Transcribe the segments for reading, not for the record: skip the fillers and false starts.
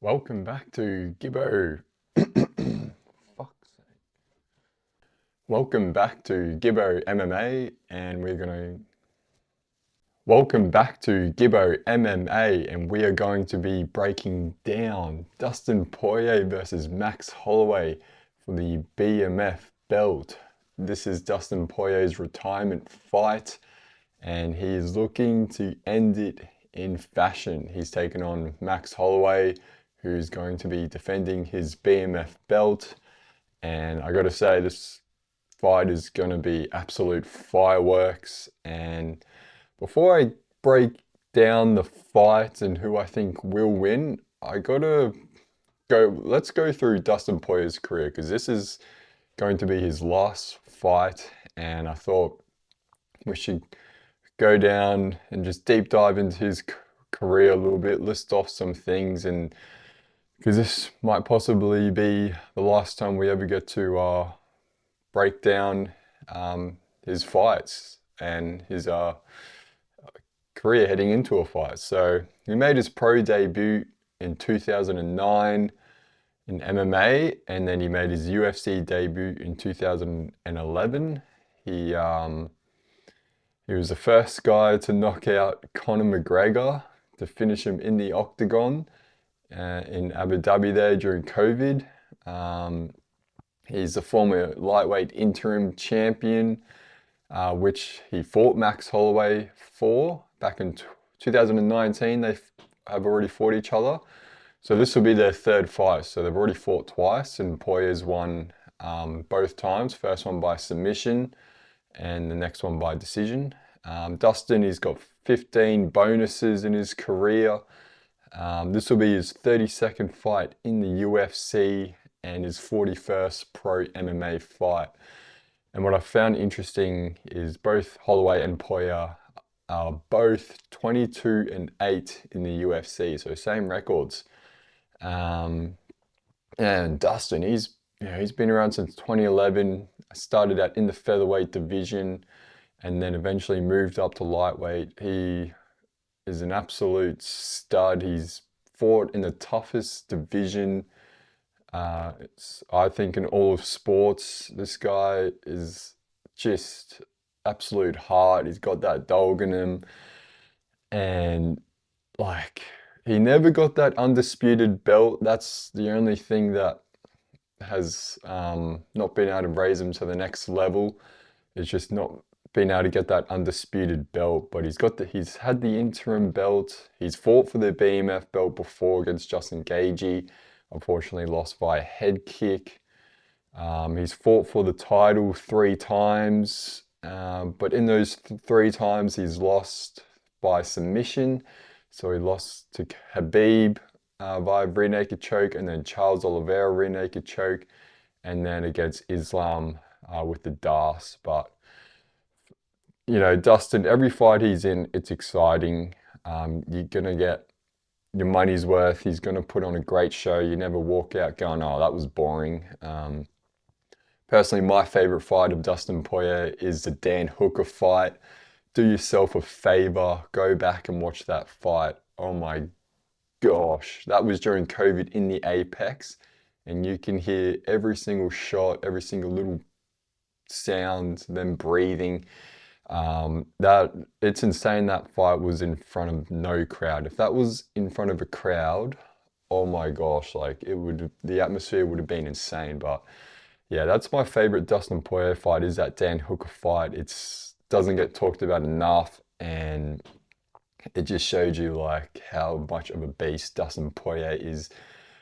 Welcome back to Gibbo. Fuck's sake. Welcome back to Gibbo MMA, and Welcome back to Gibbo MMA, and we are going to be breaking down Dustin Poirier versus Max Holloway for the BMF belt. This is Dustin Poirier's retirement fight, and he is looking to end it in fashion. He's taken on Max Holloway, who's going to be defending his BMF belt. And I got to say, this fight is going to be absolute fireworks. And before I break down the fight and who I think will win, let's go through Dustin Poirier's career, because this is going to be his last fight. And I thought we should go down and just deep dive into his career a little bit, list off some things, and because this might possibly be the last time we ever get to break down his fights and his career heading into a fight. So he made his pro debut in 2009 in MMA, and then he made his UFC debut in 2011. He was the first guy to knock out Conor McGregor to finish him in the octagon in Abu Dhabi there during COVID. He's a former lightweight interim champion, which he fought Max Holloway for back in 2019. They have already fought each other. So this will be their third fight. So they've already fought twice, and Poirier's won both times. First one by submission, and the next one by decision. Dustin, he's got 15 bonuses in his career. This will be his 32nd fight in the UFC and his 41st pro MMA fight. And what I found interesting is both Holloway and Poirier are both 22-8 in the UFC, so same records. And Dustin, he's been around since 2011. Started out in the featherweight division, and then eventually moved up to lightweight. He is an absolute stud. He's fought in the toughest division, I think, in all of sports. This guy is just absolute heart. He's got that dog in him, and he never got that undisputed belt. That's the only thing that has not been able to raise him to the next level. It's just not been able to get that undisputed belt, but he's had the interim belt. He's fought for the BMF belt before against Justin Gaethje. Unfortunately lost by a head kick. He's fought for the title 3 times, but in those 3 times he's lost by submission. So he lost to Khabib via rear naked choke, and then Charles Oliveira rear naked choke, and then against Islam with the DAS. But Dustin, every fight he's in, it's exciting. You're going to get your money's worth. He's going to put on a great show. You never walk out going, oh, that was boring. Personally, my favorite fight of Dustin Poirier is the Dan Hooker fight. Do yourself a favor, go back and watch that fight. Oh my gosh, that was during COVID in the Apex, and you can hear every single shot, every single little sound, them breathing. It's insane that fight was in front of no crowd. If that was in front of a crowd, oh my gosh, the atmosphere would have been insane. But yeah, that's my favorite Dustin Poirier fight, is that Dan Hooker fight. It doesn't get talked about enough, and it just showed you how much of a beast Dustin Poirier is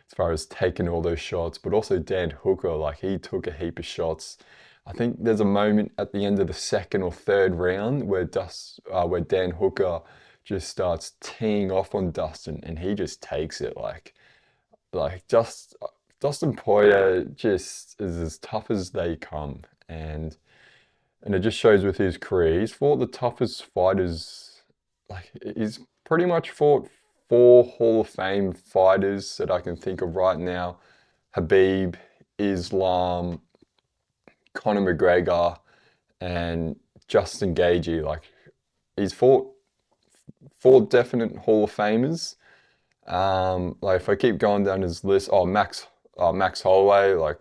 as far as taking all those shots, but also Dan Hooker, he took a heap of shots. I think there's a moment at the end of the second or third round where Dan Hooker just starts teeing off on Dustin, and he just takes it. Dustin Poirier just is as tough as they come, and it just shows with his career. He's fought the toughest fighters. He's pretty much fought 4 Hall of Fame fighters that I can think of right now: Khabib, Islam, Conor McGregor, and Justin Gaethje. He's fought 4 definite Hall of Famers. Like if I keep going down his list, Max Holloway, like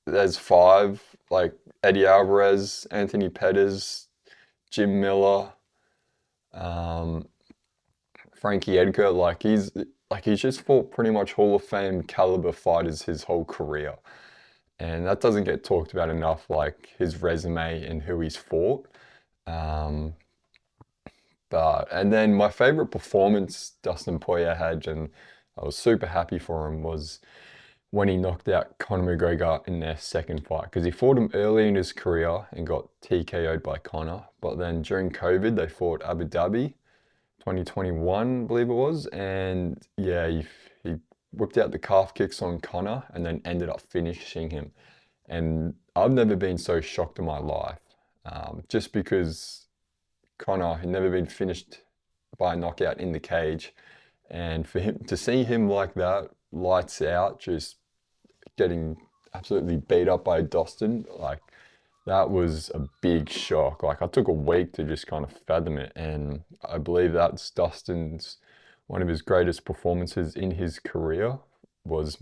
there's five, like Eddie Alvarez, Anthony Pettis, Jim Miller, um, Frankie Edgar. He's just fought pretty much Hall of Fame caliber fighters his whole career, and that doesn't get talked about enough. Like his resume and who he's fought. Um, and then my favorite performance Dustin Poirier had, and I was super happy for him, was when he knocked out Conor McGregor in their second fight. Because he fought him early in his career and got TKO'd by Conor. But then during COVID, they fought Abu Dhabi, 2021, I believe it was. And yeah, he whipped out the calf kicks on Conor and then ended up finishing him. And I've never been so shocked in my life. Just because Conor had never been finished by a knockout in the cage. And for him to see him like that, lights out, just getting absolutely beat up by Dustin, like that was a big shock. Like I took a week to just kind of fathom it. And I believe that's Dustin's one of his greatest performances in his career, was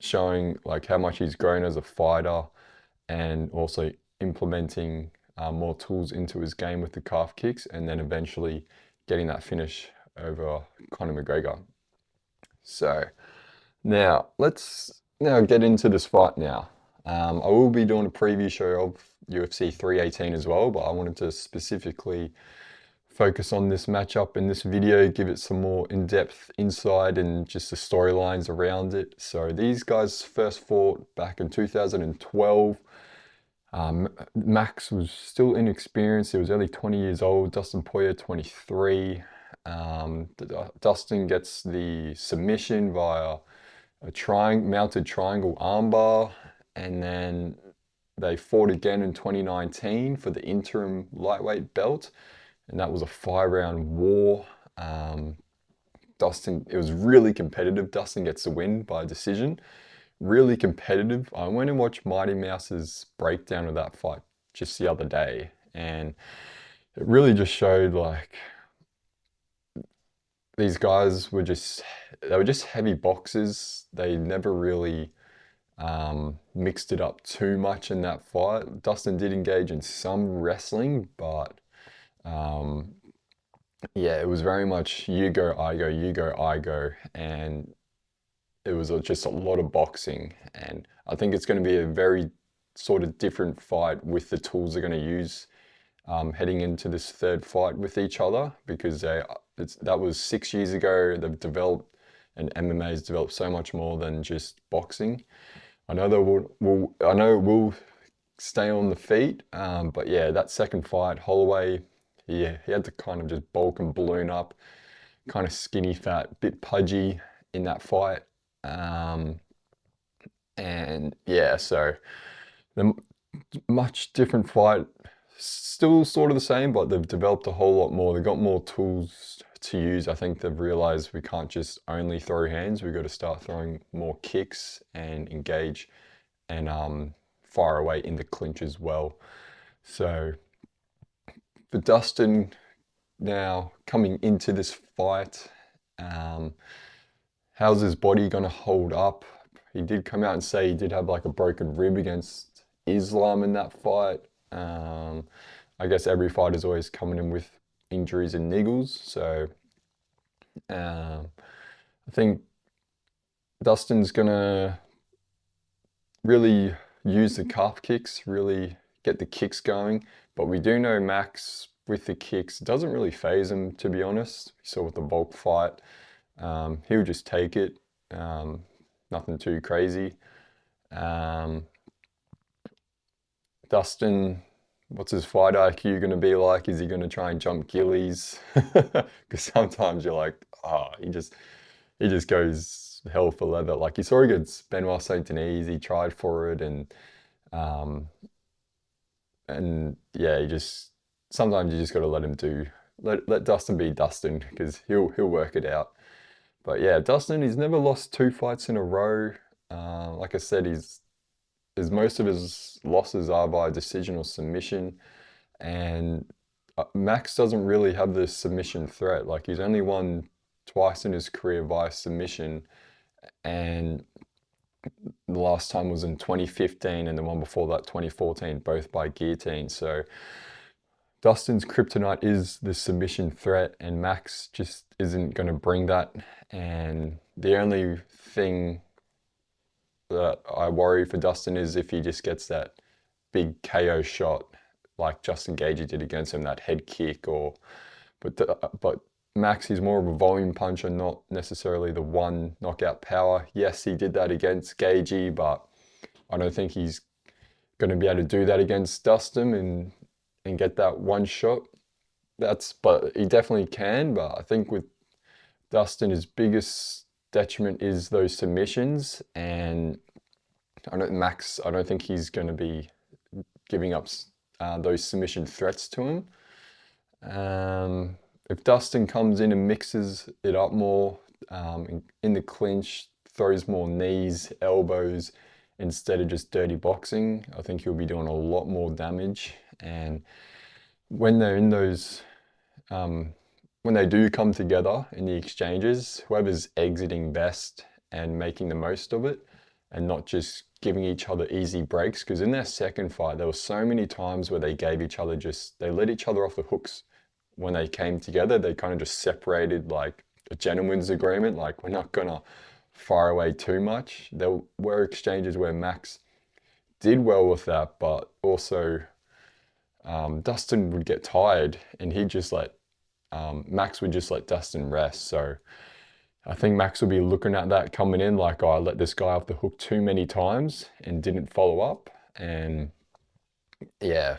showing like how much he's grown as a fighter and also implementing more tools into his game with the calf kicks, and then eventually getting that finish over Conor McGregor. So now let's get into this fight now. I will be doing a preview show of UFC 318 as well, but I wanted to specifically focus on this matchup in this video, give it some more in-depth insight and just the storylines around it. So these guys first fought back in 2012. Max was still inexperienced. He was only 20 years old. Dustin Poirier, 23. Dustin gets the submission via a mounted triangle armbar, and then they fought again in 2019 for the interim lightweight belt, and that was a 5-round war. It was really competitive. Dustin gets the win by decision. Really competitive. I went and watched Mighty Mouse's breakdown of that fight just the other day, and it really just showed like these guys were just heavy boxers. They never really mixed it up too much in that fight. Dustin did engage in some wrestling, but yeah, it was very much you go, I go, you go, I go, and it was just a lot of boxing. And I think it's going to be a very sort of different fight with the tools they're going to use heading into this third fight with each other, because that was 6 years ago. They've developed, and MMA has developed so much more than just boxing. I know it will stay on the feet, but yeah, that second fight, Holloway, he had to kind of just bulk and balloon up, kind of skinny fat, bit pudgy in that fight. And yeah, so the much different fight, still sort of the same, but they've developed a whole lot more. They've got more tools to use. I think they've realized we can't just only throw hands. We've got to start throwing more kicks and engage and fire away in the clinch as well. So for Dustin now coming into this fight, how's his body going to hold up? He did come out and say he did have like a broken rib against Islam in that fight. I guess every fight is always coming in with injuries and niggles. So I think Dustin's going to really use the calf kicks, really get the kicks going. But we do know Max with the kicks doesn't really phase him, to be honest. We saw with the Volk fight, he'll just take it. Nothing too crazy. Dustin, what's his fight IQ going to be like? Is he going to try and jump gillies? Because sometimes you're like, oh, he just goes hell for leather. Like you saw against Benoit Saint Denis, he tried for it, and yeah, sometimes you just got to let him let Dustin be Dustin, because he'll work it out. But yeah, Dustin, he's never lost 2 fights in a row. Like I said, most of his losses are by decision or submission, and Max doesn't really have the submission threat. Like he's only won twice in his career via submission, and the last time was in 2015, and the one before that, 2014, both by guillotine. So Dustin's kryptonite is the submission threat, and Max just isn't going to bring that. And the only thing that I worry for Dustin is if he just gets that big KO shot like Justin Gaethje did against him, that head kick, but Max is more of a volume puncher, not necessarily the one knockout power. Yes, he did that against Gaethje, but I don't think he's going to be able to do that against Dustin and get that one shot. But he definitely can. But I think with Dustin, his biggest detriment is those submissions, and I don't think he's going to be giving up those submission threats to him. If Dustin comes in and mixes it up more in the clinch, throws more knees, elbows, instead of just dirty boxing, I think he'll be doing a lot more damage. And when they're in those, when they do come together in the exchanges, whoever's exiting best and making the most of it, and not just giving each other easy breaks, because in their second fight, there were so many times where they gave each other they let each other off the hooks. When they came together, they kind of just separated like a gentleman's agreement, like we're not gonna fire away too much. There were exchanges where Max did well with that, but also Dustin would get tired and Max would just let Dustin rest. So I think Max will be looking at that coming in like, oh, I let this guy off the hook too many times and didn't follow up. And yeah,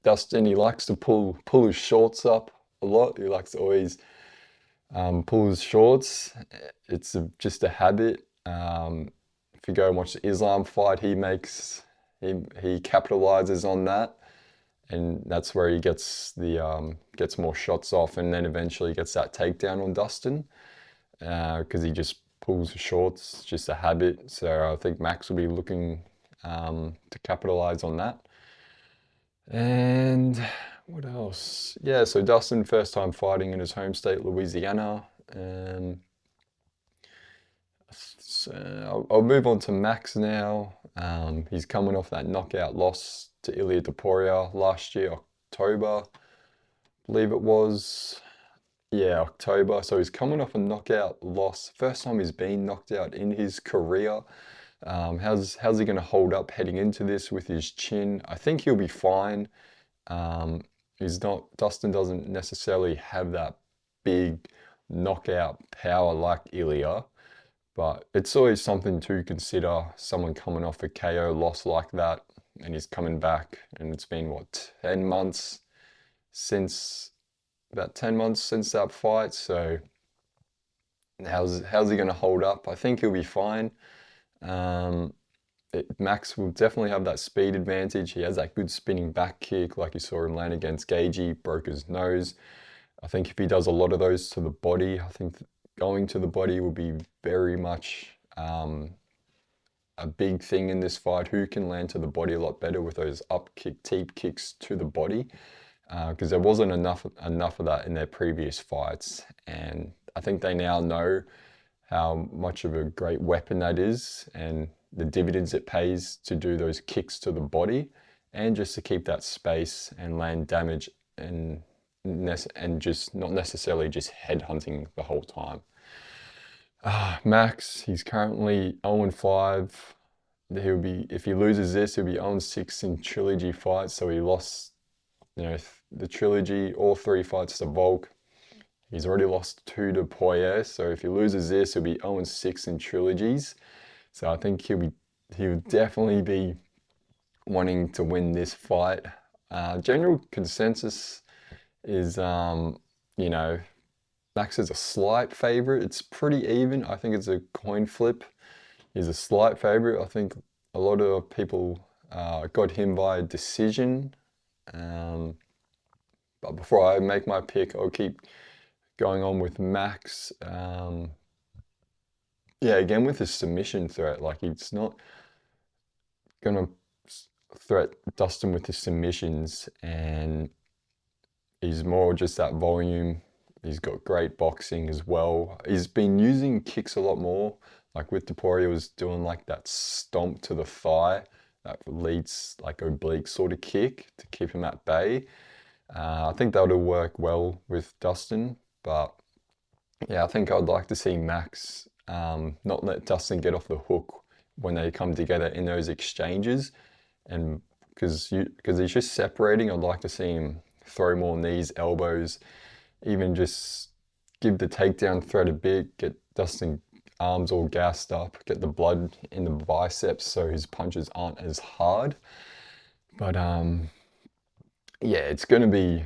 Dustin, he likes to pull his shorts up a lot. He likes to always pull his shorts. It's just a habit. If you go and watch the Islam fight, he capitalizes on that, and that's where he gets more shots off, and then eventually gets that takedown on Dustin because he just pulls his shorts. It's just a habit. So I think Max will be looking to capitalize on that. And what else? Yeah, so Dustin, first time fighting in his home state, Louisiana. So I'll move on to Max now. He's coming off that knockout loss to Ilia Topuria last year, October, I believe it was. Yeah, October. So he's coming off a knockout loss. First time he's been knocked out in his career. How's he going to hold up heading into this with his chin? I think he'll be fine. Dustin doesn't necessarily have that big knockout power like Ilia, but it's always something to consider. Someone coming off a KO loss like that, and he's coming back, and it's been what, 10 months since that fight. So how's he going to hold up? I think he'll be fine. Max will definitely have that speed advantage. He has that good spinning back kick, like you saw him land against Gaethje, broke his nose. I think if he does a lot of those to the body, I think going to the body will be very much a big thing in this fight. Who can land to the body a lot better with those up kick, teep kicks to the body? Because there wasn't enough of that in their previous fights, and I think they now know how much of a great weapon that is, and the dividends it pays to do those kicks to the body, and just to keep that space and land damage, and just not necessarily just headhunting the whole time. Max, he's currently 0-5. If he loses this, he'll be 0-6 in trilogy fights. So he lost, the trilogy, all 3 fights to Volk. He's already lost 2 to Poirier. So if he loses this, he'll be 0-6 in trilogies. So I think he'll definitely be wanting to win this fight. General consensus is, Max is a slight favorite. It's pretty even. I think it's a coin flip. He's a slight favorite. I think a lot of people got him by decision. But before I make my pick, I'll keep going on with Max. Yeah, again with his submission threat, like he's not gonna threat Dustin with his submissions, and he's more just that volume He's got great boxing as well. He's been using kicks a lot more. Like with Poirier was doing like that stomp to the thigh, that leads like oblique sort of kick to keep him at bay. I think that would work well with Dustin, but yeah, I think I'd like to see Max not let Dustin get off the hook when they come together in those exchanges, and because he's just separating, I'd like to see him throw more knees, elbows, even just give the takedown threat a bit, get Dustin arms all gassed up, get the blood in the biceps so his punches aren't as hard. But yeah, it's going to be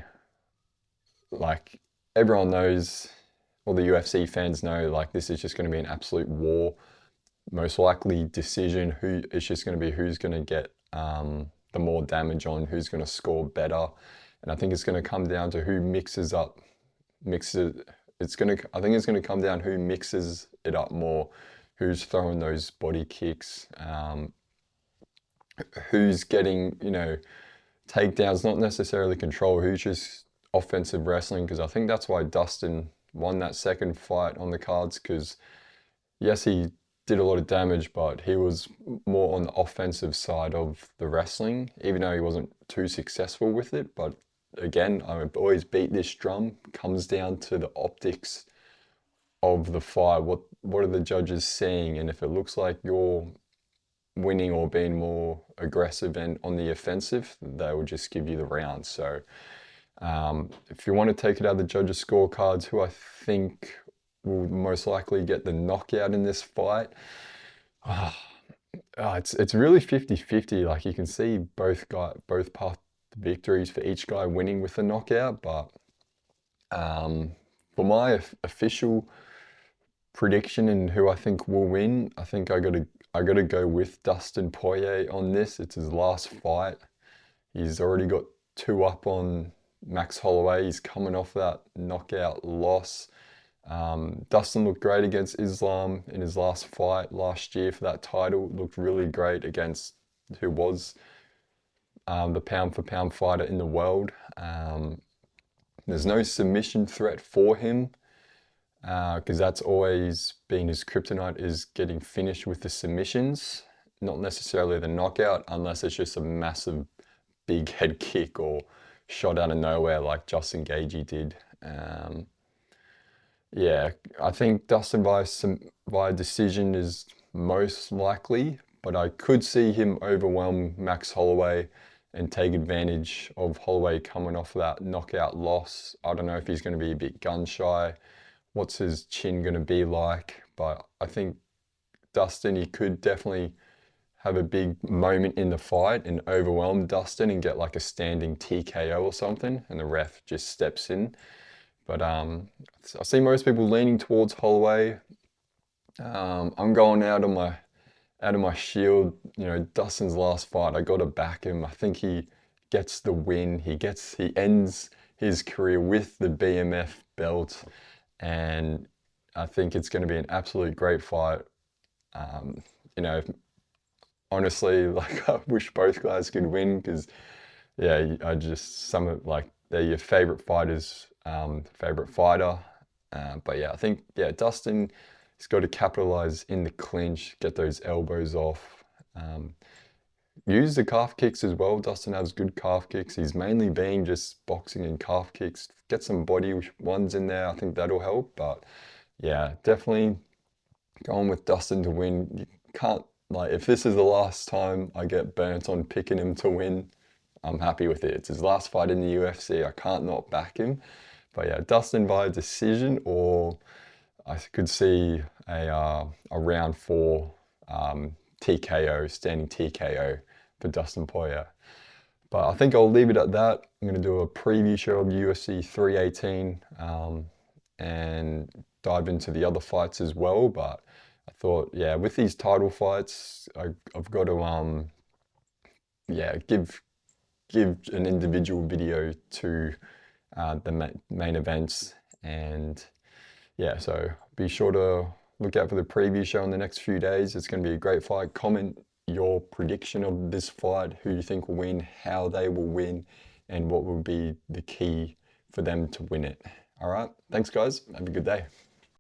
like everyone knows, all the UFC fans know, like this is just going to be an absolute war. Most likely decision. Who it's just going to be who's going to get the more damage on, who's going to score better, and I think it's going to come down to who mixes up, mixes. It's going to. I think it's going to come down who mixes it up more, who's throwing those body kicks, who's getting takedowns, not necessarily control, who's just offensive wrestling. Because I think that's why Dustin won that second fight on the cards. Because yes, he did a lot of damage, but he was more on the offensive side of the wrestling, even though he wasn't too successful with it. But again, I always beat this drum, comes down to the optics of the fight. What are the judges seeing? And if it looks like you're winning or being more aggressive and on the offensive, they will just give you the round. So if you want to take it out of the judges' scorecards, who I think will most likely get the knockout in this fight, it's really 50-50. Like you can see both path victories for each guy winning with the knockout, but for my official prediction and who I think will win, I think I gotta go with Dustin Poirier on this. It's his last fight. He's already got 2 up on Max Holloway. He's coming off that knockout loss. Dustin looked great against Islam in his last fight last year for that title. Looked really great against who was the pound for pound fighter in the world. There's no submission threat for him because that's always been his kryptonite, is getting finished with the submissions, not necessarily the knockout, unless it's just a massive big head kick or shot out of nowhere like Justin Gaethje did. Yeah, I think Dustin via decision is most likely, but I could see him overwhelm Max Holloway and take advantage of Holloway coming off that knockout loss. I don't know if he's going to be a bit gun shy. What's his chin going to be like? But I think Dustin, he could definitely have a big moment in the fight and overwhelm Dustin and get like a standing TKO or something, and the ref just steps in. But I see most people leaning towards Holloway. I'm going out of my shield. Dustin's last fight, I got to back him. I think he gets the win. He ends his career with the BMF belt, and I think it's going to be an absolute great fight. Honestly, like I wish both guys could win because, yeah, I just some of like they're your favorite fighters, favorite fighter. But yeah, I think Dustin has got to capitalize in the clinch, get those elbows off, use the calf kicks as well. Dustin has good calf kicks. He's mainly been just boxing and calf kicks. Get some body ones in there. I think that'll help. But yeah, definitely going with Dustin to win. You can't, like, if this is the last time I get burnt on picking him to win, I'm happy with it. It's his last fight in the UFC. I can't not back him. But yeah, Dustin via decision, or I could see a round 4 TKO, standing TKO for Dustin Poirier. But I think I'll leave it at that. I'm going to do a preview show of UFC 318 and dive into the other fights as well. But I thought, yeah, with these title fights, I've got to give an individual video to the main events. And yeah, so be sure to look out for the preview show in the next few days. It's going to be a great fight. Comment your prediction of this fight, who you think will win, how they will win, and what will be the key for them to win it. All right. Thanks, guys. Have a good day.